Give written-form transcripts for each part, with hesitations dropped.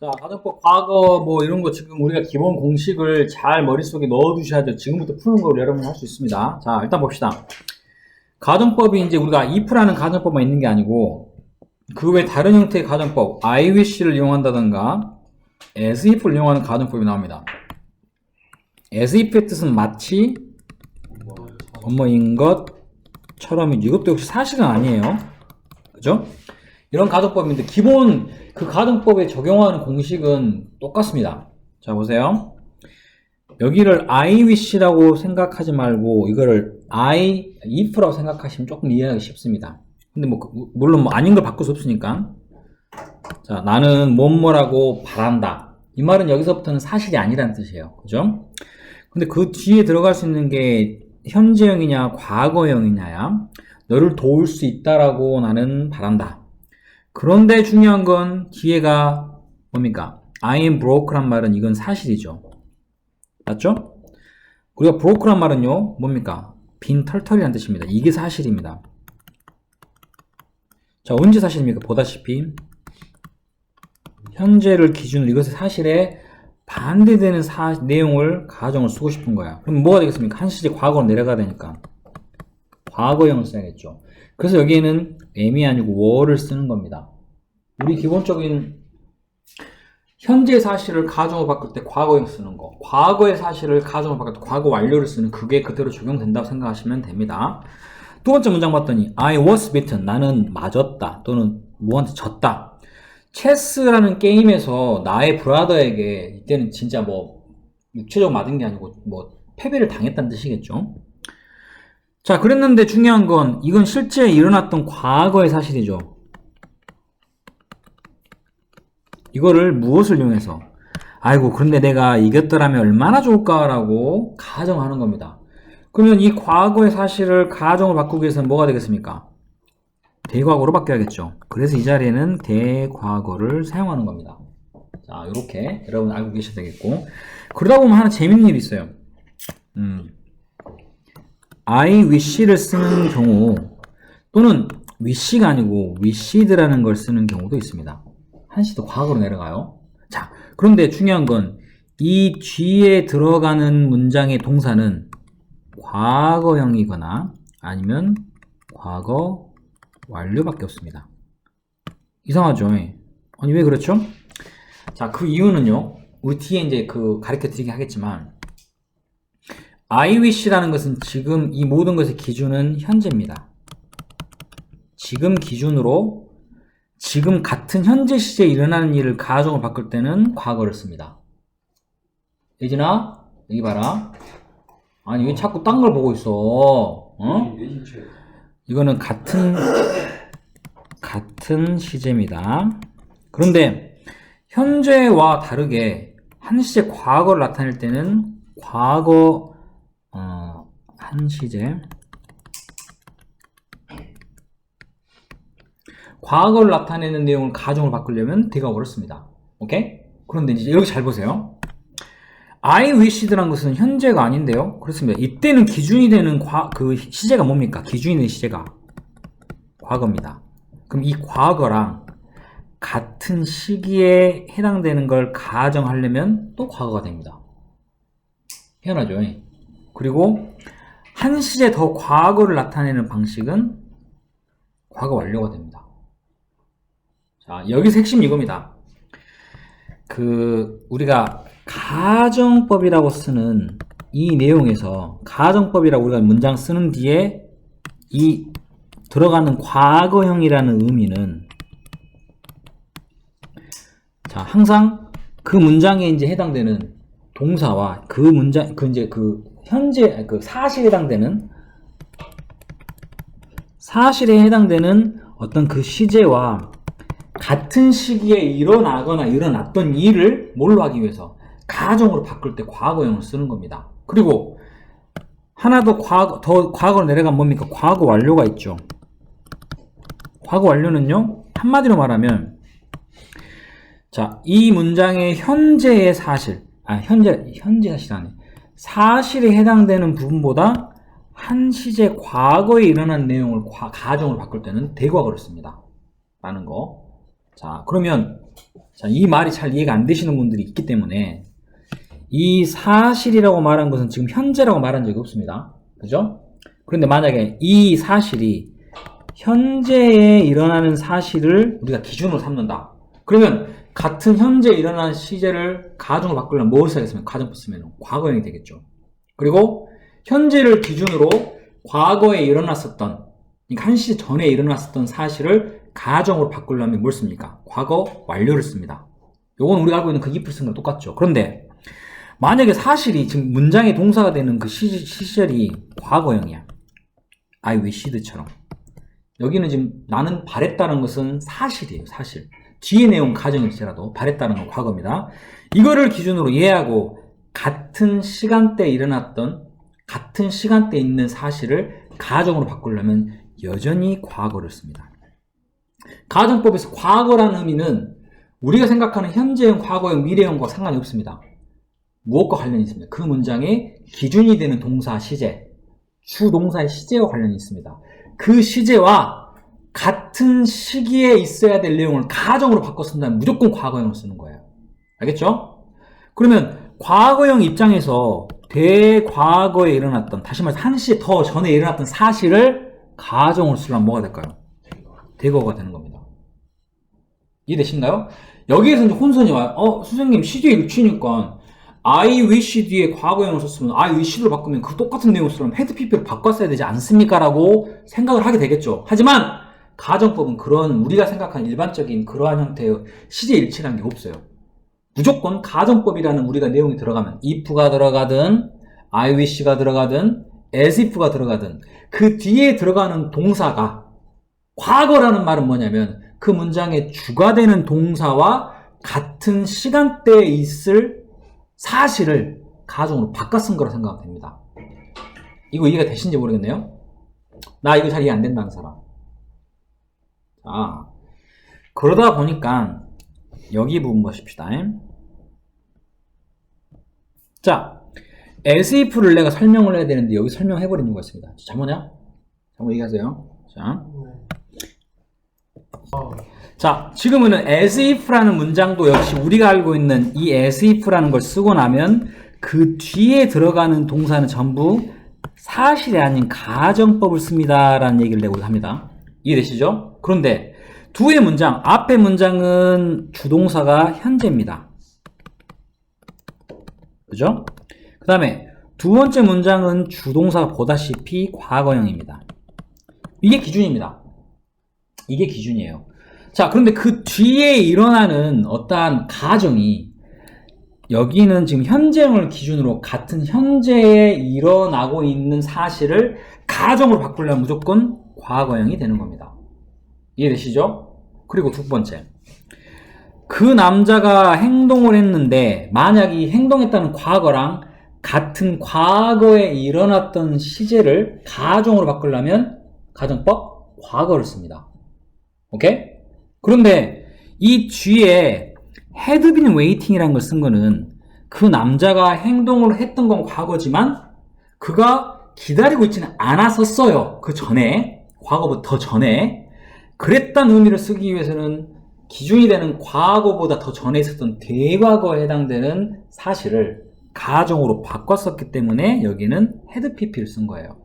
자, 가정법 과거 뭐 이런 거 지금 우리가 기본 공식을 잘 머릿속에 넣어두셔야죠. 지금부터 푸는 걸 여러분 할 수 있습니다. 자, 일단 봅시다. 가정법이 이제 우리가 if라는 가정법만 있는 게 아니고 그 외 다른 형태의 가정법, I wish를 이용한다던가 as if를 이용하는 가정법이 나옵니다. as if의 뜻은 마치 뭐뭐인 것처럼이죠. 이것도 역시 사실은 아니에요. 그죠? 이런 가정법인데 기본 그 가정법에 적용하는 공식은 똑같습니다. 자, 보세요. 여기를 I wish라고 생각하지 말고 이거를 if라고 생각하시면 조금 이해하기 쉽습니다. 근데 뭐 물론 뭐 아닌 걸 바꿀 수 없으니까. 자, 나는 뭐뭐라고 바란다. 이 말은 여기서부터는 사실이 아니라는 뜻이에요. 그죠? 근데 그 뒤에 들어갈 수 있는 게 현재형이냐 과거형이냐야. 너를 도울 수 있다라고 나는 바란다. 그런데 중요한 건 뒤에가 뭡니까? I am broke란 말은 이건 사실이죠. 맞죠? 우리가 broke란 말은요, 뭡니까? 빈 털털이란 뜻입니다. 이게 사실입니다. 자, 언제 사실입니까? 보다시피 현재를 기준으로 이것의 사실에 반대되는 내용을 가정을 쓰고 싶은 거야. 그럼 뭐가 되겠습니까? 한 시제 과거로 내려가야 되니까 과거형을 써야겠죠. 그래서 여기에는 am이 아니고 were를 쓰는 겁니다. 우리 기본적인 현재 사실을 가정으로 바꿀 때 과거형 쓰는 거, 과거의 사실을 가정으로 바꿀 때 과거 완료를 쓰는 그게 그대로 적용된다고 생각하시면 됩니다. 두 번째 문장 봤더니 I was beaten, 나는 맞았다 또는 뭐한테 졌다. 체스라는 게임에서 나의 브라더에게 이때는 진짜 뭐 육체적으로 맞은 게 아니고 뭐 패배를 당했다는 뜻이겠죠. 자, 그랬는데 중요한 건 이건 실제 일어났던 과거의 사실이죠. 이거를 무엇을 이용해서 아이고 그런데 내가 이겼더라면 얼마나 좋을까라고 가정하는 겁니다. 그러면 이 과거의 사실을 가정을 바꾸기 위해서는 뭐가 되겠습니까? 대과거로 바뀌어야겠죠. 그래서 이 자리에는 대과거를 사용하는 겁니다. 자, 이렇게 여러분 알고 계셔야 되겠고, 그러다 보면 하나 재밌는 일이 있어요. I wish를 쓰는 경우 또는 wish가 아니고 wished라는 걸 쓰는 경우도 있습니다. 한시도 과거로 내려가요. 자, 그런데 중요한 건 이 뒤에 들어가는 문장의 동사는 과거형이거나 아니면 과거 완료밖에 없습니다. 이상하죠? 아니 왜 그렇죠? 자, 그 이유는요. 우리 뒤에 이제 그 가르쳐 드리긴 하겠지만 I wish라는 것은 지금 이 모든 것의 기준은 현재입니다. 지금 기준으로 지금 같은 현재 시제에 일어나는 일을 가정을 바꿀 때는 과거를 씁니다. 예진아, 여기 봐라. 아니 왜 자꾸 딴 걸 보고 있어? 어? 이거는 같은 시제입니다. 그런데 현재와 다르게 한 시제 과거를 나타낼 때는 과거 한 시제 과거를 나타내는 내용을 가정을 바꾸려면 대과거를 씁니다. 오케이? 그런데 이제 여기 잘 보세요. I wished라는 것은 현재가 아닌데요. 그렇습니다. 이때는 기준이 되는 그 시제가 뭡니까? 기준이 되는 시제가 과거입니다. 그럼 이 과거랑 같은 시기에 해당되는 걸 가정하려면 또 과거가 됩니다. 희한하죠? 그리고 한 시제 더 과거를 나타내는 방식은 과거 완료가 됩니다. 자, 여기서 핵심이 이겁니다. 우리가 가정법이라고 쓰는 이 내용에서 가정법이라고 우리가 문장 쓰는 뒤에 이 들어가는 과거형이라는 의미는 자, 항상 그 문장에 이제 해당되는 동사와 그 문장, 현재, 사실에 해당되는 어떤 그 시제와 같은 시기에 일어나거나 일어났던 일을 뭘로 하기 위해서 가정으로 바꿀 때 과거형을 쓰는 겁니다. 그리고 하나 더 과거로 내려가면 뭡니까? 과거 완료가 있죠. 과거 완료는요, 한마디로 말하면, 자, 이 문장의 현재의 사실, 현재 사실 아니, 사실에 해당되는 부분보다 한 시제 과거에 일어난 내용을 가정으로 바꿀 때는 대과거를 씁니다. 라는 거. 자, 그러면 자, 이 말이 잘 이해가 안 되시는 분들이 있기 때문에 이 사실이라고 말한 것은 지금 현재라고 말한 적이 없습니다. 그죠? 그런데 만약에 이 사실이 현재에 일어나는 사실을 우리가 기준으로 삼는다. 그러면 같은 현재에 일어나는 시제를 가정으로 바꾸려면 뭘 써야겠으면 가정법 쓰면 과거형이 되겠죠. 그리고 현재를 기준으로 과거에 일어났었던, 그러니까 한 시제 전에 일어났었던 사실을 가정으로 바꾸려면 뭘 씁니까? 과거 완료를 씁니다. 요건 우리가 알고 있는 그 if를 쓰는 거랑 똑같죠. 그런데 만약에 사실이 지금 문장의 동사가 되는 그 시절이 과거형이야. I wished처럼. 여기는 지금 나는 바랬다는 것은 사실이에요. 사실. 뒤의 내용 가정일지라도 바랬다는 건 과거입니다. 이거를 기준으로 얘하고 같은 시간대에 일어났던 같은 시간대에 있는 사실을 가정으로 바꾸려면 여전히 과거를 씁니다. 가정법에서 과거라는 의미는 우리가 생각하는 현재형, 과거형, 미래형과 상관이 없습니다. 무엇과 관련이 있습니다. 그 문장의 기준이 되는 동사, 시제, 주동사의 시제와 관련이 있습니다. 그 시제와 같은 시기에 있어야 될 내용을 가정으로 바꿔 쓴다면 무조건 과거형을 쓰는 거예요. 알겠죠? 그러면 과거형 입장에서 대과거에 일어났던, 다시 말해서 한 시에 더 전에 일어났던 사실을 가정으로 쓰려면 뭐가 될까요? 대거가 되는 겁니다. 이해되신가요? 여기에서 이제 혼선이 와요. 선생님 시제 일치니까 I wish 뒤에 과거형을 썼으면 I wish로 바꾸면 그 똑같은 내용을 쓰려면 had pp로 바꿨어야 되지 않습니까? 라고 생각을 하게 되겠죠. 하지만 가정법은 그런 우리가 생각하는 일반적인 그러한 형태의 시제 일치라는 게 없어요. 무조건 가정법이라는 우리가 내용이 들어가면 if가 들어가든 I wish가 들어가든 as if가 들어가든 그 뒤에 들어가는 동사가 과거라는 말은 뭐냐면 그 문장의 주가 되는 동사와 같은 시간대에 있을 사실을 가정으로 바꿔 쓴 거라 생각하면 됩니다. 이거 이해가 되신지 모르겠네요. 나 이거 잘 이해 안 된다는 사람. 자, 그러다 보니까 여기 부분 보십시다. 자, as if를 내가 설명을 해야 되는데 여기 설명해버린 이유가 있습니다. 자, 뭐냐? 한번 얘기하세요. 자, 지금은 as if라는 문장도 역시 우리가 알고 있는 이 as if라는 걸 쓰고 나면 그 뒤에 들어가는 동사는 전부 사실이 아닌 가정법을 씁니다 라는 얘기를 내고 합니다. 이해되시죠? 그런데 두의 문장, 앞의 문장은 주동사가 현재입니다. 그죠? 그 다음에 두 번째 문장은 주동사가 보다시피 과거형입니다. 이게 기준입니다. 이게 기준이에요. 자, 그런데 그 뒤에 일어나는 어떠한 가정이 여기는 지금 현재형을 기준으로 같은 현재에 일어나고 있는 사실을 가정으로 바꾸려면 무조건 과거형이 되는 겁니다. 이해되시죠? 그리고 두 번째, 그 남자가 행동을 했는데 만약 이 행동했다는 과거랑 같은 과거에 일어났던 시제를 가정으로 바꾸려면 가정법 과거를 씁니다. 오케이? 그런데 이 뒤에 had been waiting이라는 걸 쓴 거는 그 남자가 행동을 했던 건 과거지만 그가 기다리고 있지는 않았었어요. 그 전에, 과거보다 더 전에. 그랬다는 의미를 쓰기 위해서는 기준이 되는 과거보다 더 전에 있었던 대과거에 해당되는 사실을 가정으로 바꿨었기 때문에 여기는 had pp를 쓴 거예요.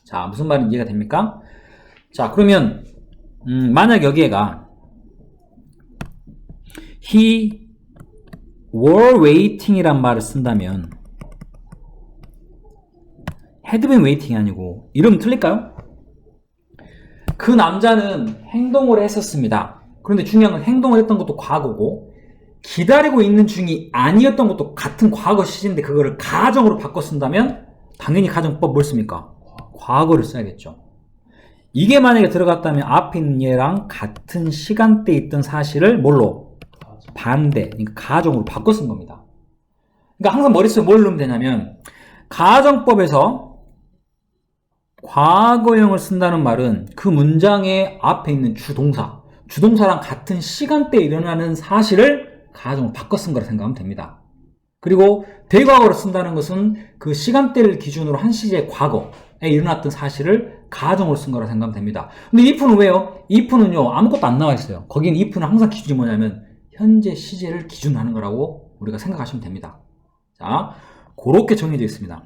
자, 무슨 말인지 이해가 됩니까? 자, 그러면 만약 여기에가 he were waiting 이란 말을 쓴다면 had been waiting이 아니고 이러면 틀릴까요? 그 남자는 행동을 했었습니다. 그런데 중요한 건 행동을 했던 것도 과거고 기다리고 있는 중이 아니었던 것도 같은 과거 시제인데 그거를 가정으로 바꿔 쓴다면 당연히 가정법 뭘 씁니까? 과거를 써야겠죠. 이게 만약에 들어갔다면 앞에 있는 얘랑 같은 시간대에 있던 사실을 뭘로? 반대, 그러니까 가정으로 바꿔 쓴 겁니다. 그러니까 항상 머릿속에 뭘 넣으면 되냐면 가정법에서 과거형을 쓴다는 말은 그 문장의 앞에 있는 주동사랑 같은 시간대에 일어나는 사실을 가정으로 바꿔 쓴 거라 생각하면 됩니다. 그리고 대과거로 쓴다는 것은 그 시간대를 기준으로 한 시제의 과거에 일어났던 사실을 가정으로 쓴 거라 생각하면 됩니다. 근데 if는 왜요? if는요, 아무것도 안 나와 있어요. 거기는 if는 항상 기준이 뭐냐면 현재 시제를 기준으로 하는 거라고 우리가 생각하시면 됩니다. 자, 그렇게 정리되어 있습니다.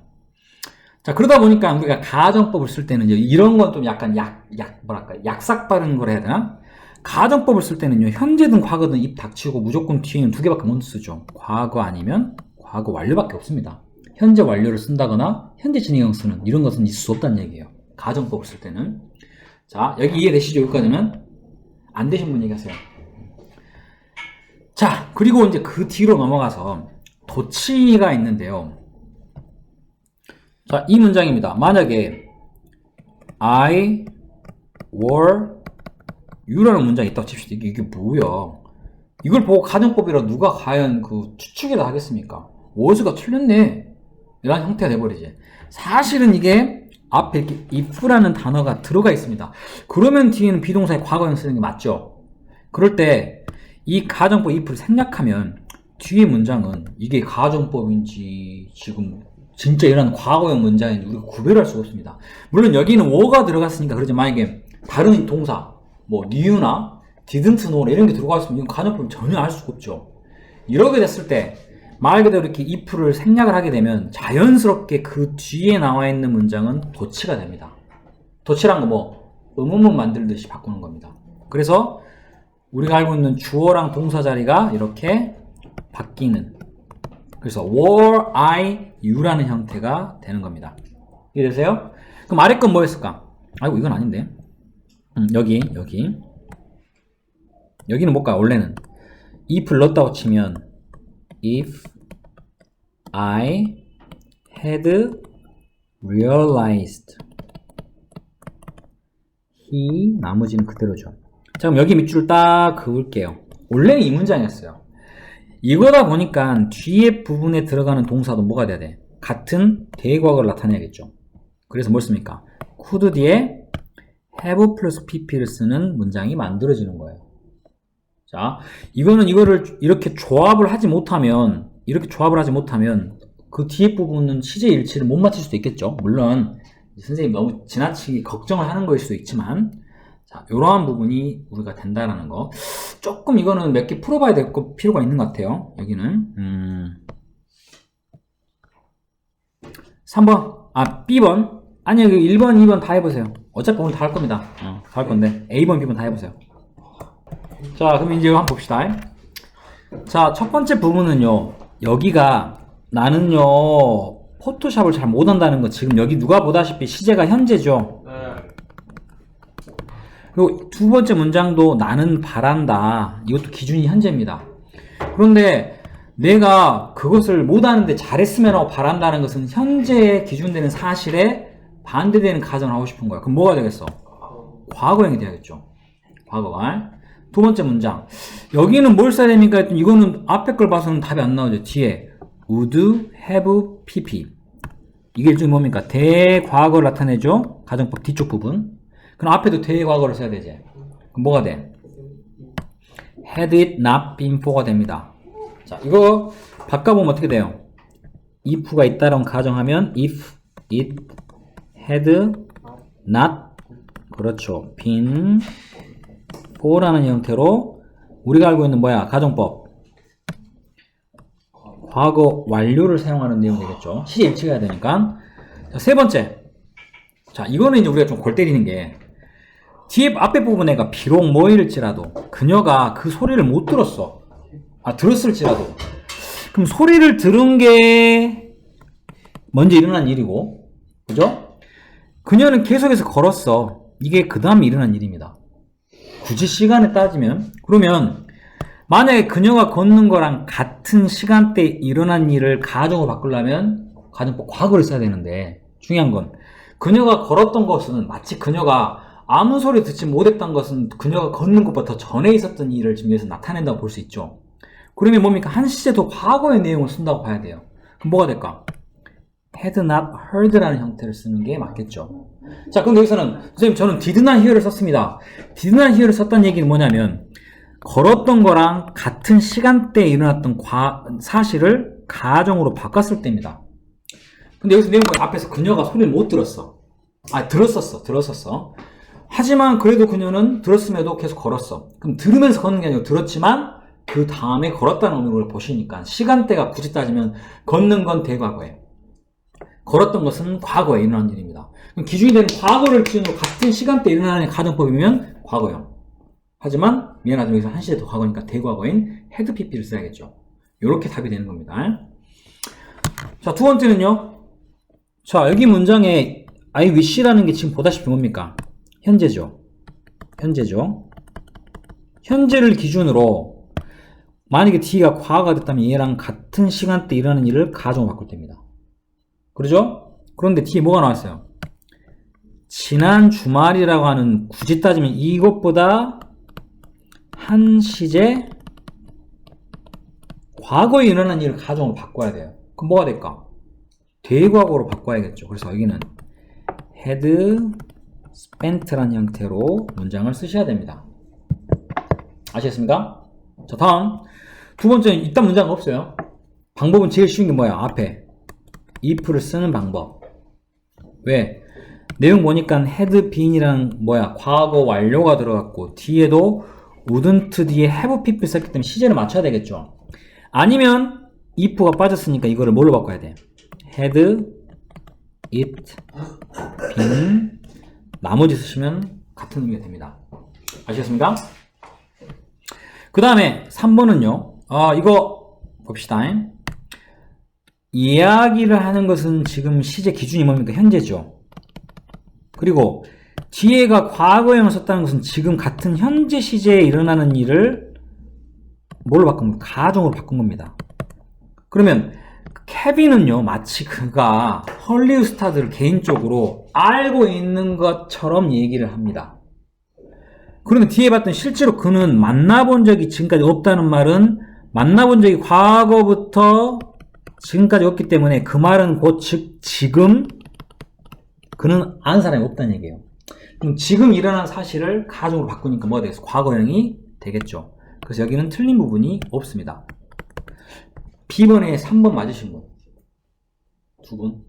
자, 그러다 보니까 우리가 가정법을 쓸 때는 이런 건 좀 약간 약삭 빠른 걸 해야 되나? 가정법을 쓸 때는요, 현재든 과거든 입 닥치고 무조건 뒤에는 두 개밖에 못 쓰죠. 과거 아니면 과거 완료밖에 없습니다. 현재 완료를 쓴다거나 현재 진행형 쓰는 이런 것은 있을 수 없다는 얘기예요. 가정법을 쓸 때는. 자, 여기 이해되시죠? 여기까지는? 안 되신 분 얘기하세요. 자, 그리고 이제 그 뒤로 넘어가서 도치가 있는데요. 자, 이 문장입니다. 만약에 I were you라는 문장이 있다고 칩시다. 이게 뭐야? 이걸 보고 가정법이라 누가 과연 그 추측이라 하겠습니까? 워즈가 틀렸네. 이런 형태가 돼버리지. 사실은 이게 앞에 이렇게 if라는 단어가 들어가 있습니다. 그러면 뒤에는 비동사의 과거형 쓰는 게 맞죠? 그럴 때 이 가정법 if를 생략하면 뒤에 문장은 이게 가정법인지 지금 진짜 이런 과거형 문장인지 우리가 구별할 수가 없습니다. 물론 여기는 were가 들어갔으니까 그러지, 만약에 다른 동사 뭐 knew나 didn't know 이런 게 들어갔으면 이건 가정법을 전혀 알 수가 없죠. 이렇게 됐을 때 말 그대로 이렇게 if를 생략을 하게 되면 자연스럽게 그 뒤에 나와 있는 문장은 도치가 됩니다. 도치란 거 뭐 의문문 만들듯이 바꾸는 겁니다. 그래서 우리가 알고 있는 주어랑 동사 자리가 이렇게 바뀌는, 그래서 were I you라는 형태가 되는 겁니다. 이해되세요? 그럼 아래 건 뭐였을까? 아이고, 이건 아닌데. 여기는 뭘까요? 원래는 if를 넣었다고 치면 if I had realized he, 나머지는 그대로죠. 자, 그럼 여기 밑줄을 딱 그을게요. 원래는 이 문장이었어요. 이거다 보니까 뒤에 부분에 들어가는 동사도 뭐가 돼야 돼? 같은 대과거를 나타내야겠죠. 그래서 뭘 씁니까? could 뒤에 have 플러스 pp를 쓰는 문장이 만들어지는 거예요. 자, 이거를 이렇게 조합을 하지 못하면 그 뒤에 부분은 시제 일치를 못 맞출 수도 있겠죠. 물론 선생님이 너무 지나치게 걱정을 하는 거일 수도 있지만, 자, 이러한 부분이 우리가 된다라는 거. 조금 이거는 몇 개 풀어봐야 될 필요가 있는 것 같아요. 여기는 3번, B번, 아니 여기 1번, 2번 다 해보세요. 어차피 오늘 다 할 겁니다. 다 할 건데 A번, B번 다 해보세요. 자, 그럼 이제 한번 봅시다. 자, 첫 번째 부분은요, 여기가 나는요 포토샵을 잘 못한다는 거, 지금 여기 누가 보다시피 시제가 현재죠. 그리고 두 번째 문장도 나는 바란다, 이것도 기준이 현재입니다. 그런데 내가 그것을 못하는데 잘했으면 하고 바란다는 것은 현재에 기준되는 사실에 반대되는 가정을 하고 싶은 거야. 그럼 뭐가 되겠어? 과거형이 돼야겠죠. 과거가. 두 번째 문장, 여기는 뭘 써야 됩니까? 이거는 앞에 걸 봐서는 답이 안 나오죠. 뒤에 would, have, pp, 이게 일종의 뭡니까? 대과거를 나타내죠. 가정법 뒤쪽 부분. 그럼 앞에도 대과거를 써야 되지. 그럼 뭐가 돼? had it not been for가 됩니다. 자, 이거 바꿔보면 어떻게 돼요? if가 있다라고 가정하면 if it had not, 그렇죠, been for라는 형태로 우리가 알고 있는 뭐야? 가정법 과거 완료를 사용하는 내용이 되겠죠. 시제 일치가 해야 되니까. 자, 세 번째, 자, 이거는 이제 우리가 좀 골 때리는 게, 뒤에 앞에 부분에가 비록 뭐일지라도 그녀가 그 소리를 못 들었어. 들었을지라도, 그럼 소리를 들은 게 먼저 일어난 일이고, 그죠? 그녀는 계속해서 걸었어. 이게 그 다음에 일어난 일입니다. 굳이 시간에 따지면. 그러면 만약에 그녀가 걷는 거랑 같은 시간대에 일어난 일을 가정으로 바꾸려면 가정법 과거를 써야 되는데, 중요한 건 그녀가 걸었던 것은 마치 그녀가 아무 소리 듣지 못했던 것은 그녀가 걷는 것보다 더 전에 있었던 일을 지금 여기서 나타낸다고 볼 수 있죠. 그러면 뭡니까? 한 시제도 과거의 내용을 쓴다고 봐야 돼요. 그럼 뭐가 될까? had not heard라는 형태를 쓰는 게 맞겠죠. 자, 그럼 여기서는 선생님 저는 did not hear를 썼습니다. did not hear를 썼다는 얘기는 뭐냐면 걸었던 거랑 같은 시간대에 일어났던 사실을 가정으로 바꿨을 때입니다. 근데 여기서 내용이 앞에서 그녀가 소리를 못 들었어. 들었었어. 하지만 그래도 그녀는 들었음에도 계속 걸었어. 그럼 들으면서 걷는 게 아니고 들었지만 그 다음에 걸었다는 의미를 보시니까 시간대가 굳이 따지면 걷는 건 대과거예요. 걸었던 것은 과거에 일어난 일입니다. 그럼 기준이 되는 과거를 기준으로 같은 시간대에 일어나는 가정법이면 과거형. 하지만 미안하지만 여기서 한 시대 더 과거니까 대과거인 had pp를 써야겠죠. 이렇게 답이 되는 겁니다. 자, 두 번째는요. 자, 여기 문장에 I wish라는 게 지금 보다시피 뭡니까? 현재죠. 현재를 기준으로 만약에 D가 과거가 됐다면 얘랑 같은 시간대 일어나는 일을 가정으로 바꿀 때입니다. 그러죠? 그런데 뒤에 뭐가 나왔어요? 지난 주말이라고 하는, 굳이 따지면 이것보다 한 시제 과거에 일어난 일을 가정으로 바꿔야 돼요. 그럼 뭐가 될까? 대과거로 바꿔야겠죠. 그래서 여기는 had spent라는 형태로 문장을 쓰셔야 됩니다. 아시겠습니까? 자, 다음 두 번째는 이딴 문장 없어요. 방법은 제일 쉬운 게 뭐야? 앞에 if를 쓰는 방법. 왜? 내용 보니까 had been이랑 과거 완료가 들어갔고 뒤에도 wouldn't 뒤에 have pp 썼기 때문에 시제를 맞춰야 되겠죠. 아니면 if가 빠졌으니까 이거를 뭘로 바꿔야 돼? had it been 나머지 쓰시면 같은 의미가 됩니다. 아시겠습니까? 그 다음에 3번은요. 이거 봅시다. 이야기를 하는 것은 지금 시제 기준이 뭡니까? 현재죠. 그리고 뒤에가 과거형을 썼다는 것은 지금 같은 현재 시제에 일어나는 일을 뭘로 바꾼 겁니까? 가정으로 바꾼 겁니다. 그러면 케빈은요, 마치 그가 헐리우드 스타들을 개인적으로 알고 있는 것처럼 얘기를 합니다. 그런데 뒤에 봤더니 실제로 그는 만나본 적이 지금까지 없다는 말은 만나본 적이 과거부터 지금까지 없기 때문에 그 말은 곧 지금 그는 아는 사람이 없다는 얘기예요. 그럼 지금 일어난 사실을 가정으로 바꾸니까 뭐가 되겠어? 과거형이 되겠죠. 그래서 여기는 틀린 부분이 없습니다. B번에 3번 맞으신 분? 두 분?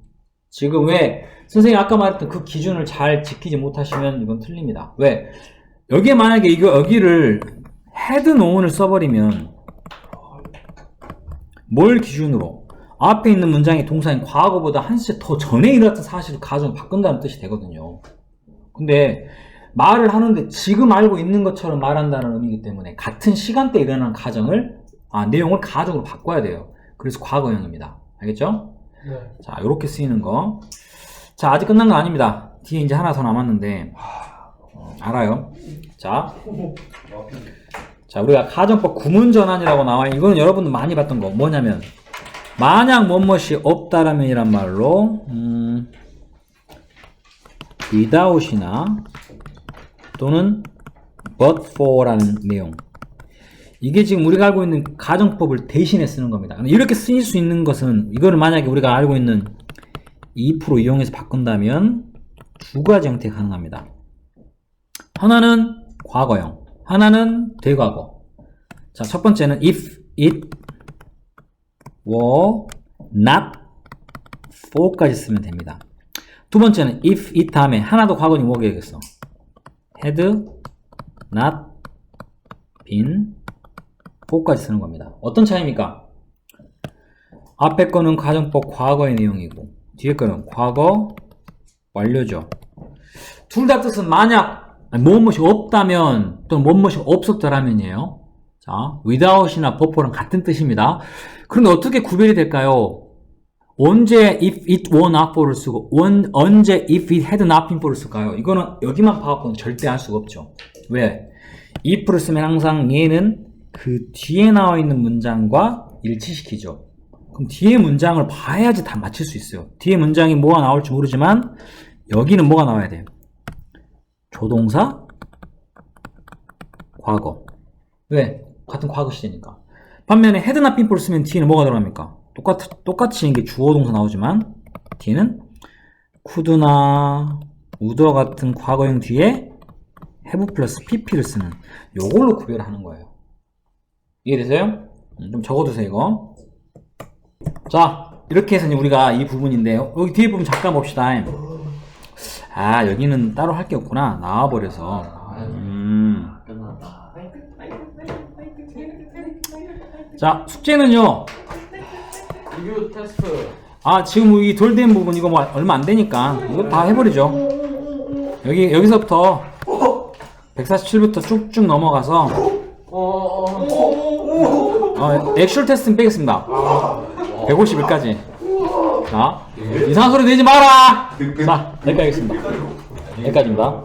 지금 왜 선생님이 아까 말했던 그 기준을 잘 지키지 못하시면 이건 틀립니다. 왜? 여기에 만약에 여기를 had known을 써버리면 뭘 기준으로? 앞에 있는 문장의 동사인 과거보다 한 시제 더 전에 일어났던 사실을 가정으로 바꾼다는 뜻이 되거든요. 근데 말을 하는데 지금 알고 있는 것처럼 말한다는 의미이기 때문에 같은 시간대에 일어난 내용을 가정으로 바꿔야 돼요. 그래서 과거형입니다. 알겠죠? 네. 자, 요렇게 쓰이는 거. 자, 아직 끝난 거 아닙니다. 뒤에 이제 하나 더 남았는데. 알아요. 자, 우리가 가정법 구문전환이라고 나와요. 이거는 여러분들 많이 봤던 거. 뭐냐면, 만약 뭐뭇이 없다라면 이란 말로, without이나 또는 but for라는 내용. 이게 지금 우리가 알고 있는 가정법을 대신해 쓰는 겁니다. 이렇게 쓰일 수 있는 것은 이거를 만약에 우리가 알고 있는 if로 이용해서 바꾼다면 두 가지 형태 가능합니다. 하나는 과거형, 하나는 대과거. 자, 첫 번째는 if it were not for까지 쓰면 됩니다. 두 번째는 if it 다음에 하나도 과거니 뭐게 되겠어? had not been for까지 쓰는 겁니다. 어떤 차이입니까? 앞에 거는 가정법 과거의 내용이고 뒤에 거는 과거 완료죠. 둘 다 뜻은 만약 무엇이 없다면 또는 무엇이 없었더라면이에요. 자, without이나 before 랑 같은 뜻입니다. 그런데 어떻게 구별이 될까요? 언제 if it were not for를 쓰고 언제 if it had not been for를 쓸까요? 이거는 여기만 봐갖고는 절대 알 수가 없죠. 왜? if를 쓰면 항상 얘는 그 뒤에 나와 있는 문장과 일치시키죠. 그럼 뒤에 문장을 봐야지 다 맞힐 수 있어요. 뒤에 문장이 뭐가 나올지 모르지만 여기는 뭐가 나와야 돼요? 조동사, 과거. 왜? 같은 과거 시제니까. 반면에 had not been for를 쓰면 뒤에는 뭐가 들어갑니까? 똑같이 이게 주어 동사 나오지만 뒤에는 could나 would와 같은 과거형 뒤에 have 플러스 pp를 쓰는 요걸로 구별하는 거예요. 이해되세요? 좀 적어두세요, 이거. 자, 이렇게 해서 이제 우리가 이 부분인데요. 여기 뒤에 부분 잠깐 봅시다. 아, 여기는 따로 할 게 없구나. 나와버려서. 끝났다. 자, 숙제는요. 리뷰 테스트. 아, 지금 이 돌된 부분 이거 뭐 얼마 안 되니까 이거 다 해버리죠. 여기서부터 147부터 쭉쭉 넘어가서 액슐 테스트는 빼겠습니다. 151까지. 자, 이상한 소리 내지 마라! 자, 여기까지 하겠습니다. 여기까지입니다.